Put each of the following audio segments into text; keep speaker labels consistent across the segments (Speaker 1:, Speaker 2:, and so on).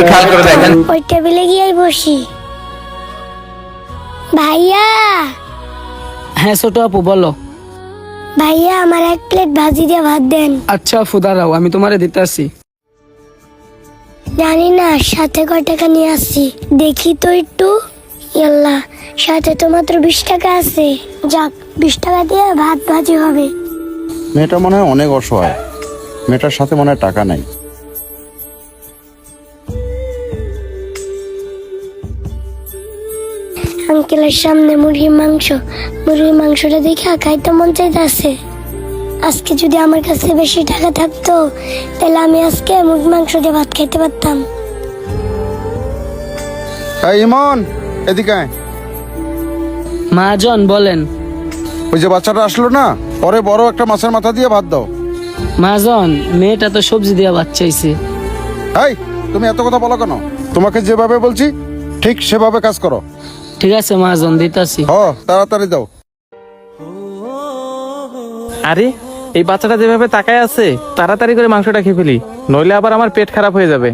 Speaker 1: খেয়াল করে দেখেন।
Speaker 2: ওই টেবিলে গিয়ে বসি। ভাইয়া
Speaker 3: হ্যাঁ ছোট আপু বলো।
Speaker 2: ভাইয়া আমার এক প্লেট ভাজি দিয়ে ভাত দেন।
Speaker 3: আচ্ছা আপু দাঁড়াও, আমি তোমারে দিতে আসি।
Speaker 2: জানি না সাথে কয় টাকা নিয়ে আসছি, দেখি তো একটু। ইয়াল্লা, সাথে তো মাত্র 20 টাকা আছে। যাক, 20 টাকা দিয়ে ভাত ভাজি হবে।
Speaker 4: মেয়েটা মনে হয় অনেক অসহায়, মেয়েটার সাথে মনে হয় টাকা নাই।
Speaker 2: আঙ্কেলের সামনে মুরগির মাংসটা দেখে খাইতে মন চাইতেছে। আজকে যদি আমার কাছে বেশি টাকা থাকতো তাহলে আমি আজকে মুরগির মাংস দিয়ে ভাত খাইতে পারতাম।
Speaker 4: এই ইমন, এদিকে আয়।
Speaker 3: মহাজন বলেন।
Speaker 4: ওই যে বাচ্চাটা আসলো না, পরে বড় একটা মাছের মাথা দিয়ে ভাত দাও।
Speaker 3: মহাজন মেয়েটা তো সবজি দিয়ে ভাত চাইছে।
Speaker 4: এই, তুমি এত কথা বলো কেন? তোমাকে যেভাবে বলছি ঠিক সেভাবে কাজ করো।
Speaker 3: ঠিক আছে মহাজন, দিতাছি।
Speaker 4: তাড়াতাড়ি দাও।
Speaker 1: আরে এই বাচ্চাটা যেভাবে তাকায় আছে, তাড়াতাড়ি করে মাংসটা খেয়ে ফেলি, নইলে আবার আমার পেট খারাপ হয়ে যাবে।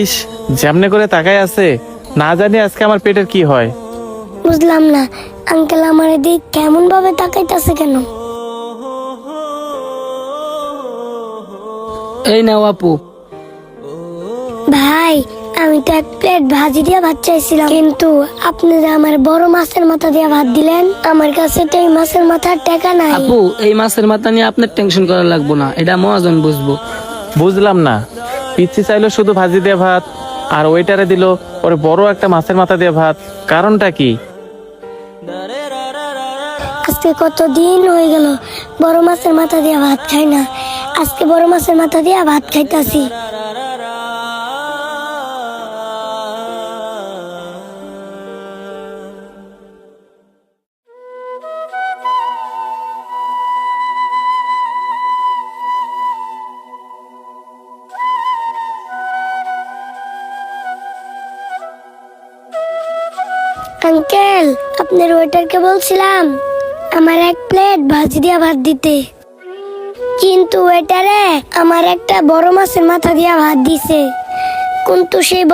Speaker 1: ইস, যেমনে করে তাকায় আছে, না জানি আজকে আমার পেটের কি হয়।
Speaker 2: বুঝলাম না আঙ্কেল আমার দিক কেমন ভাবে তাকাইতেছে কেন?
Speaker 3: এই নাও আপু।
Speaker 2: ভাই, আমি তো এক প্লেট ভাজি দিয়ে ভাত চাইছিলাম, কিন্তু আপনি যে আমার বড় মাছের মাথা দিয়ে ভাত দিলেন, আমার কাছে তো এই মাছের মাথার টাকা নাই।
Speaker 3: আপু এই মাছের মাথা নিয়ে আপনার টেনশন করা লাগবো না, এটা মহাজন বুঝবো।
Speaker 1: বুঝলাম না, পিচ্ছি চাইলো শুধু ভাজি দিয়ে ভাত, আর ওইটারে দিল ওরে বড় একটা মাছের মাথা দিয়ে ভাত। কারণটা কি?
Speaker 2: আজকে কতদিন হয়ে গেল বড় মাছের মাথা দিয়ে ভাত খাই না, আজকে বড় মাছের মাথা দিয়ে ভাত খাইতাছি। আঙ্কেল, আপনার ওয়েটারকে বলছিলাম আমার এক প্লেট ভাজি দিয়ে ভাত দিতে, কিন্তু ওয়েটারে আমার একটা বড় মাছের মাথা দিয়ে ভাত দিছে, কিন্তু সেই